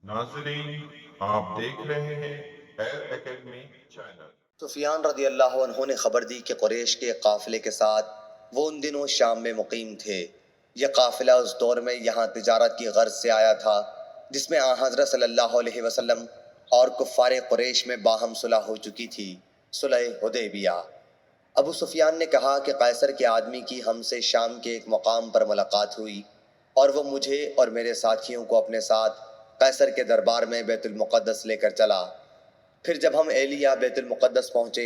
नाज़रीन, आप देख रहे हैं एयर एकेडमी चैनल। सुफियान रदी अल्लाह अन्हु ने खबर दी कि कुरैश के काफ़िले के साथ वो उन दिनों शाम में मुकीम थे। यह काफ़िला उस दौर में यहाँ तिजारत की गर्ज से आया था जिसमें हज़रत सल्लल्लाहु अलैहि वसल्लम और कुफ़ार कुरैश में बाहम सुलह हो चुकी थी, सुलह हुदैबिया। अबू सुफियान ने कहा कि कैसर के आदमी की हमसे शाम के एक मुकाम पर मुलाकात हुई और वो मुझे और मेरे साथियों को अपने साथ कैसर के दरबार में बैतुल मुक़द्दस लेकर चला। फिर जब हम एलिया बैतुल मुक़द्दस पहुँचे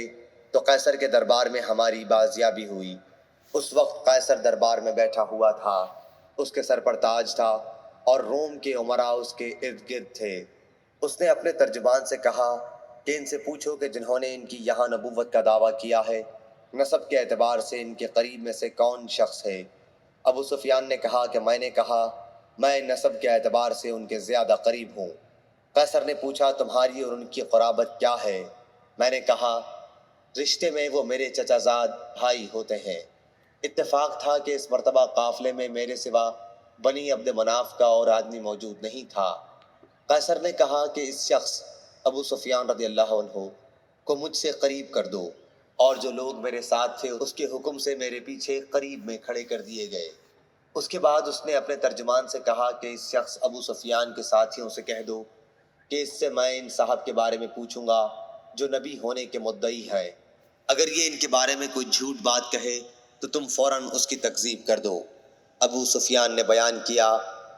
तो कैसर के दरबार में हमारी बाजियाबी हुई। उस वक्त कैसर दरबार में बैठा हुआ था, उसके सर पर ताज था और रोम के उमरा उसके इर्द गिर्द थे। उसने अपने तर्जुमान से कहा कि इनसे पूछो कि जिन्होंने इनकी यहाँ नबूवत का दावा किया है, नसब के एतबार से इनके करीब में से कौन शख्स है। अबू सुफियान ने कहा कि मैंने कहा मैं नसब के एतबार से उनके ज़्यादा करीब हूँ। कैसर ने पूछा तुम्हारी और उनकी क़राबत क्या है। मैंने कहा रिश्ते में वो मेरे चचाजाद भाई होते हैं। इत्तेफाक था कि इस मर्तबा काफ़िले में मेरे सिवा बनी अब्द मनाफ का और आदमी मौजूद नहीं था। कैसर ने कहा कि इस शख्स अबू सुफियान रदी अल्लाह अन्हु को मुझसे करीब कर दो, और जो लोग मेरे साथ थे उसके हुक्म से मेरे पीछे करीब में खड़े कर दिए गए। उसके बाद उसने अपने तर्जुमान से कहा कि इस शख्स अबू सुफियान के साथियों से कह दो कि इससे मैं इन साहब के बारे में पूछूंगा जो नबी होने के मुद्दई है। अगर ये इनके बारे में कोई झूठ बात कहे तो तुम फौरन उसकी तकजीब कर दो। अबू सुफियान ने बयान किया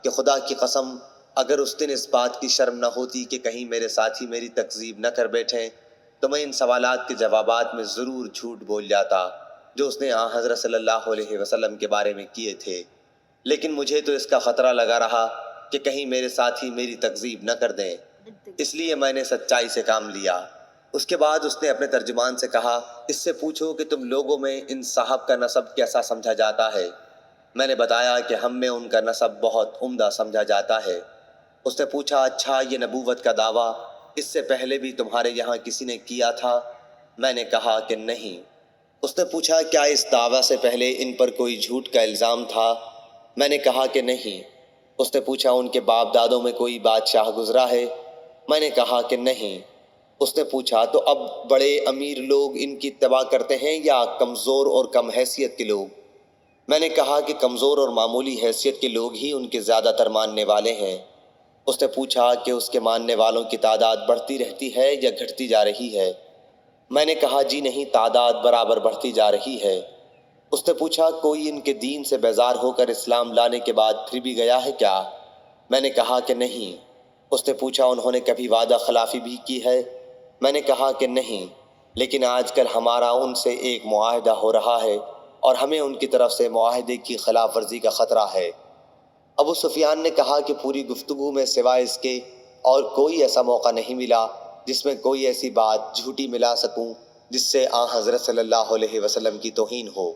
कि खुदा की कसम अगर उस दिन इस बात की शर्म न होती कि कहीं मेरे साथी मेरी तकजीब न कर बैठे तो मैं इन सवालात के जवाबात में ज़रूर झूठ बोल जाता जो उसने हज़रत सल्लल्लाहु अलैहि वसल्लम के बारे में किए थे। लेकिन मुझे तो इसका ख़तरा लगा रहा कि कहीं मेरे साथी मेरी तकजीब न कर दें, इसलिए मैंने सच्चाई से काम लिया। उसके बाद उसने अपने तर्जुमान से कहा इससे पूछो कि तुम लोगों में इन साहब का नसब कैसा समझा जाता है। मैंने बताया कि हम में उनका नसब बहुत उम्दा समझा जाता है। उसने पूछा अच्छा ये नबूवत का दावा इससे पहले भी तुम्हारे यहाँ किसी ने किया था। मैंने कहा कि नहीं। उसने पूछा क्या इस दावा से पहले इन पर कोई झूठ का इल्ज़ाम था। मैंने कहा कि नहीं। उसने पूछा उनके बाप दादों में कोई बादशाह गुजरा है। मैंने कहा कि नहीं। उसने पूछा तो अब बड़े अमीर लोग इनकी इत्तबा करते हैं या कमज़ोर और कम हैसियत के लोग। मैंने कहा कि कमज़ोर और मामूली हैसियत के लोग ही उनके ज़्यादातर मानने वाले हैं। उसने पूछा कि उसके मानने वालों की तादाद बढ़ती रहती है या घटती जा रही है। मैंने कहा जी नहीं, तादाद बराबर बढ़ती जा रही है। उसने पूछा कोई इनके दीन से बेजार होकर इस्लाम लाने के बाद फिर भी गया है क्या। मैंने कहा कि नहीं। उसने पूछा उन्होंने कभी वादा खिलाफी भी की है। मैंने कहा कि नहीं, लेकिन आजकल हमारा उनसे एक मुआहदा हो रहा है और हमें उनकी तरफ से मुआहदे की खिलाफ वर्जी का ख़तरा है। अबू सुफियान ने कहा कि पूरी गुफ्तगू में सिवाय इसके और कोई ऐसा मौका नहीं मिला जिसमें कोई ऐसी बात झूठी मिला सकूं जिससे हज़रत सल्लल्लाहु अलैहि वसल्लम की तौहीन हो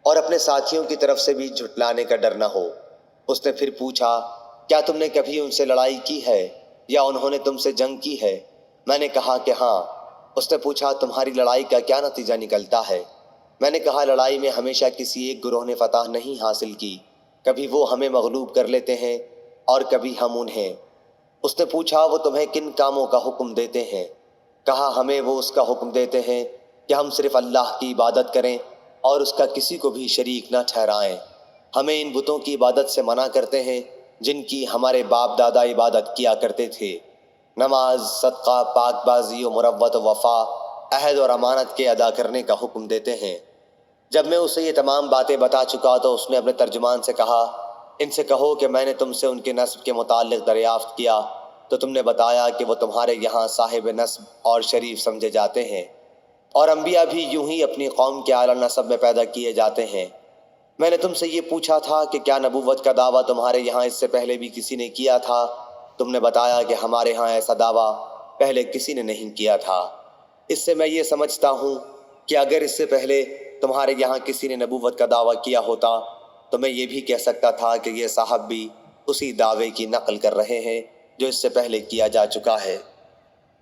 और अपने साथियों की तरफ से भी झुटलाने का डर न हो। उसने फिर पूछा क्या तुमने कभी उनसे लड़ाई की है या उन्होंने तुमसे जंग की है। मैंने कहा कि हाँ। उसने पूछा तुम्हारी लड़ाई का क्या नतीजा निकलता है। मैंने कहा लड़ाई में हमेशा किसी एक गुरोह ने फतह नहीं हासिल की, कभी वो हमें मगलूब कर लेते हैं और कभी हम उन्हें। उसने पूछा वो तुम्हें किन कामों का हुक्म देते हैं। कहा हमें वो उसका हुक्म देते हैं कि हम सिर्फ अल्लाह की इबादत करें और उसका किसी को भी शरीक न ठहराएं। हमें इन बुतों की इबादत से मना करते हैं जिनकी हमारे बाप दादा इबादत किया करते थे। नमाज, सदका, पाकबाजी और मुरव्वत वफ़ा, अहद और अमानत के अदा करने का हुक्म देते हैं। जब मैं उसे ये तमाम बातें बता चुका तो उसने अपने तर्जुमान से कहा इनसे कहो कि मैंने तुमसे उनके नस्ब के मुताल्लिक़ दरियाफ़्त किया तो तुमने बताया कि वो तुम्हारे यहाँ साहिब नस्ब और शरीफ समझे जाते हैं और अम्बिया भी यूं ही अपनी कौम के आला नस्ब में पैदा किए जाते हैं। मैंने तुमसे ये पूछा था कि क्या नबूवत का दावा तुम्हारे यहाँ इससे पहले भी किसी ने किया था। तुमने बताया कि हमारे यहाँ ऐसा दावा पहले किसी ने नहीं किया था। इससे मैं ये समझता हूँ कि अगर इससे पहले तुम्हारे यहाँ किसी ने नबूवत का दावा किया होता तो मैं ये भी कह सकता था कि ये साहब भी उसी दावे की नकल कर रहे हैं जो इससे पहले किया जा चुका है।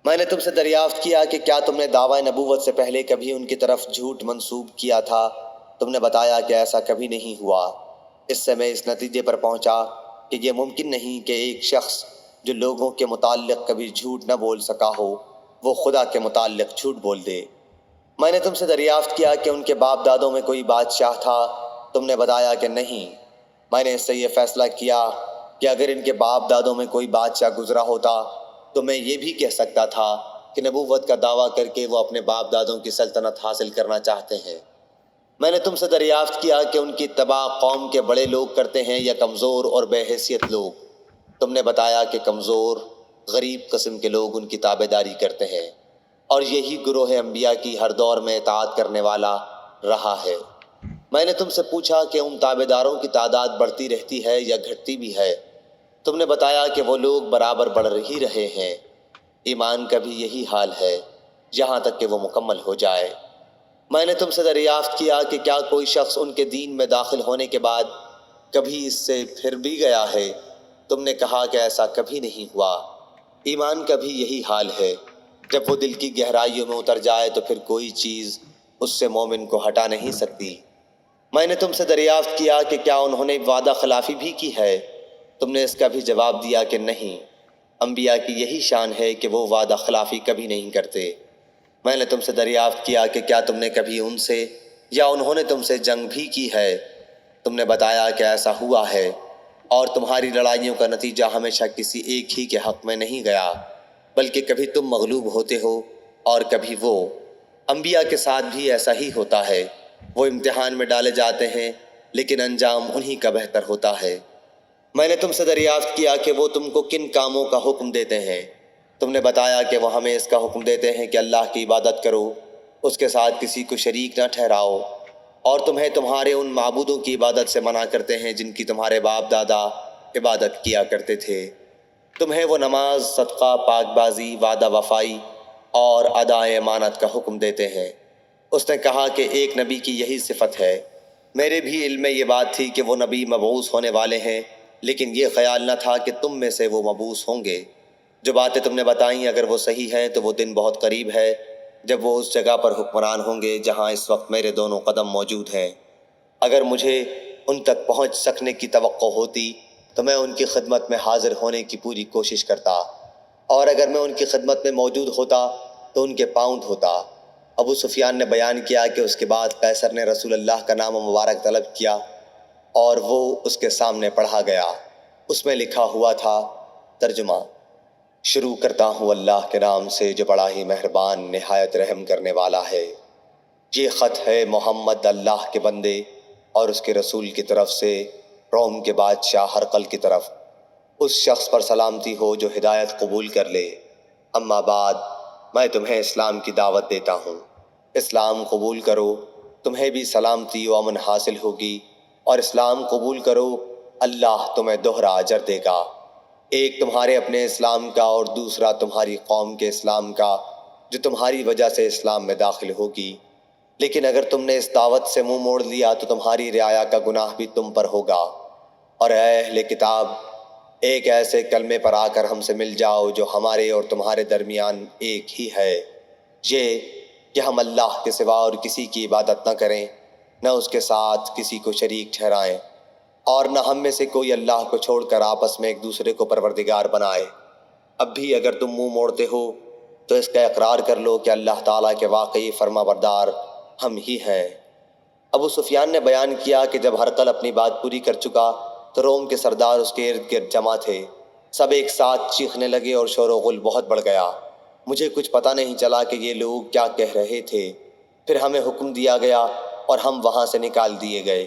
मैंने तुमसे दरियाफ्त किया कि क्या तुमने दावा नबूवत से पहले कभी उनकी तरफ झूठ मंसूब किया था। तुमने बताया कि ऐसा कभी नहीं हुआ। इससे मैं इस नतीजे पर पहुंचा कि यह मुमकिन नहीं कि एक शख्स جو لوگوں کے متعلق کبھی جھوٹ نہ بول سکا ہو وہ خدا کے متعلق جھوٹ بول دے۔ میں نے تم سے دریافت کیا کہ ان کے باپ دادوں میں کوئی بادشاہ تھا، تم نے بتایا کہ نہیں۔ میں نے اس سے یہ فیصلہ کیا کہ اگر ان کے باپ دادوں میں کوئی بادشاہ گزرا ہوتا تو میں یہ بھی کہہ سکتا تھا کہ نبوت کا دعویٰ کر کے وہ اپنے باپ دادوں کی سلطنت حاصل کرنا چاہتے ہیں۔ میں نے تم سے دریافت کیا کہ ان کی اتباع قوم کے بڑے لوگ کرتے ہیں یا کمزور اور بے حیثیت لوگ، تم نے بتایا کہ کمزور غریب قسم کے لوگ ان کی تابع داری کرتے ہیں، اور یہی گروہ انبیاء کی ہر دور میں اطاعت کرنے والا رہا ہے۔ میں نے تم سے پوچھا کہ ان تابع داروں کی تعداد بڑھتی رہتی ہے یا گھٹتی بھی ہے، تم نے بتایا کہ وہ لوگ برابر بڑھ ہی رہے ہیں۔ ایمان کا بھی یہی حال ہے یہاں تک کہ وہ مکمل ہو جائے۔ میں نے تم سے دریافت کیا کہ کیا کوئی شخص ان کے دین میں داخل ہونے کے بعد کبھی اس سے پھر بھی گیا ہے؟ تم نے کہا کہ ایسا کبھی نہیں ہوا۔ ایمان کا بھی یہی حال ہے، جب وہ دل کی گہرائیوں میں اتر جائے تو پھر کوئی چیز اس سے مومن کو ہٹا نہیں سکتی۔ میں نے تم سے دریافت کیا کہ کیا انہوں نے وعدہ خلافی بھی کی ہے؟ تم نے اس کا بھی جواب دیا کہ نہیں۔ انبیاء کی یہی شان ہے کہ وہ وعدہ خلافی کبھی نہیں کرتے۔ میں نے تم سے دریافت کیا کہ کیا تم نے کبھی ان سے یا انہوں نے تم سے جنگ بھی کی ہے؟ تم نے بتایا کہ ایسا ہوا ہے، اور تمہاری لڑائیوں کا نتیجہ ہمیشہ کسی ایک ہی کے حق میں نہیں گیا، بلکہ کبھی تم مغلوب ہوتے ہو اور کبھی وہ۔ انبیاء کے ساتھ بھی ایسا ہی ہوتا ہے، وہ امتحان میں ڈالے جاتے ہیں لیکن انجام انہی کا بہتر ہوتا ہے۔ میں نے تم سے دریافت کیا کہ وہ تم کو کن کاموں کا حکم دیتے ہیں؟ تم نے بتایا کہ وہ ہمیں اس کا حکم دیتے ہیں کہ اللہ کی عبادت کرو، اس کے ساتھ کسی کو شریک نہ ٹھہراؤ، اور تمہیں تمہارے ان معبودوں کی عبادت سے منع کرتے ہیں جن کی تمہارے باپ دادا عبادت کیا کرتے تھے۔ تمہیں وہ نماز، صدقہ، پاک بازی، وعدہ وفائی اور ادائے امانت کا حکم دیتے ہیں۔ اس نے کہا کہ ایک نبی کی یہی صفت ہے۔ میرے بھی علم میں یہ بات تھی کہ وہ نبی مبعوث ہونے والے ہیں، لیکن یہ خیال نہ تھا کہ تم میں سے وہ مبعوث ہوں گے۔ جو باتیں تم نے بتائیں اگر وہ صحیح ہیں تو وہ دن بہت قریب ہے جب وہ اس جگہ پر حکمران ہوں گے جہاں اس وقت میرے دونوں قدم موجود ہیں۔ اگر مجھے ان تک پہنچ سکنے کی توقع ہوتی تو میں ان کی خدمت میں حاضر ہونے کی پوری کوشش کرتا، اور اگر میں ان کی خدمت میں موجود ہوتا تو ان کے پاؤں دھوتا۔ ابو سفیان نے بیان کیا کہ اس کے بعد قیصر نے رسول اللہ کا نام مبارک طلب کیا اور وہ اس کے سامنے پڑھا گیا۔ اس میں لکھا ہوا تھا، ترجمہ: شروع کرتا ہوں اللہ کے نام سے جو بڑا ہی مہربان نہایت رحم کرنے والا ہے۔ یہ خط ہے محمد اللہ کے بندے اور اس کے رسول کی طرف سے روم کے بادشاہ ہرقل کی طرف۔ اس شخص پر سلامتی ہو جو ہدایت قبول کر لے۔ اما بعد، میں تمہیں اسلام کی دعوت دیتا ہوں۔ اسلام قبول کرو، تمہیں بھی سلامتی و امن حاصل ہوگی، اور اسلام قبول کرو، اللہ تمہیں دوہرا اجر دے گا، ایک تمہارے اپنے اسلام کا اور دوسرا تمہاری قوم کے اسلام کا جو تمہاری وجہ سے اسلام میں داخل ہوگی۔ لیکن اگر تم نے اس دعوت سے منہ موڑ لیا تو تمہاری رعایا کا گناہ بھی تم پر ہوگا۔ اور اے اہل کتاب، ایک ایسے کلمے پر آ کر ہم سے مل جاؤ جو ہمارے اور تمہارے درمیان ایک ہی ہے، یہ کہ ہم اللہ کے سوا اور کسی کی عبادت نہ کریں، نہ اس کے ساتھ کسی کو شریک ٹھہرائیں، اور نہ ہم میں سے کوئی اللہ کو چھوڑ کر آپس میں ایک دوسرے کو پروردگار بنائے۔ اب بھی اگر تم منہ موڑتے ہو تو اس کا اقرار کر لو کہ اللہ تعالیٰ کے واقعی فرما بردار ہم ہی ہیں۔ ابو سفیان نے بیان کیا کہ جب ہرقل اپنی بات پوری کر چکا تو روم کے سردار اس کے ارد گرد جمع تھے۔ سب ایک ساتھ چیخنے لگے اور شور و غل بہت بڑھ گیا۔ مجھے کچھ پتہ نہیں چلا کہ یہ لوگ کیا کہہ رہے تھے۔ پھر ہمیں حکم دیا گیا اور ہم وہاں سے نکال دیے گئے۔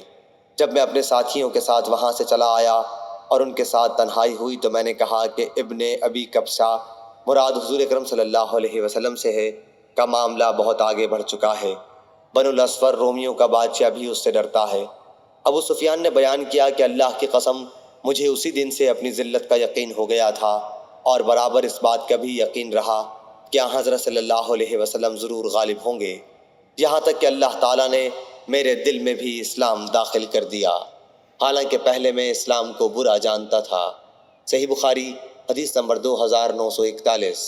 جب میں اپنے ساتھیوں کے ساتھ وہاں سے چلا آیا اور ان کے ساتھ تنہائی ہوئی تو میں نے کہا کہ ابن ابی کبشہ مراد حضور اکرم صلی اللہ علیہ وسلم سے ہے، کا معاملہ بہت آگے بڑھ چکا ہے۔ بنو الاسفر رومیوں کا بادشاہ بھی اس سے ڈرتا ہے۔ ابو سفیان نے بیان کیا کہ اللہ کی قسم مجھے اسی دن سے اپنی ذلت کا یقین ہو گیا تھا، اور برابر اس بات کا بھی یقین رہا کہ حضرت صلی اللہ علیہ وسلم ضرور غالب ہوں گے، یہاں تک کہ اللہ تعالیٰ نے میرے دل میں بھی اسلام داخل کر دیا، حالانکہ پہلے میں اسلام کو برا جانتا تھا۔ صحیح بخاری حدیث نمبر 2941۔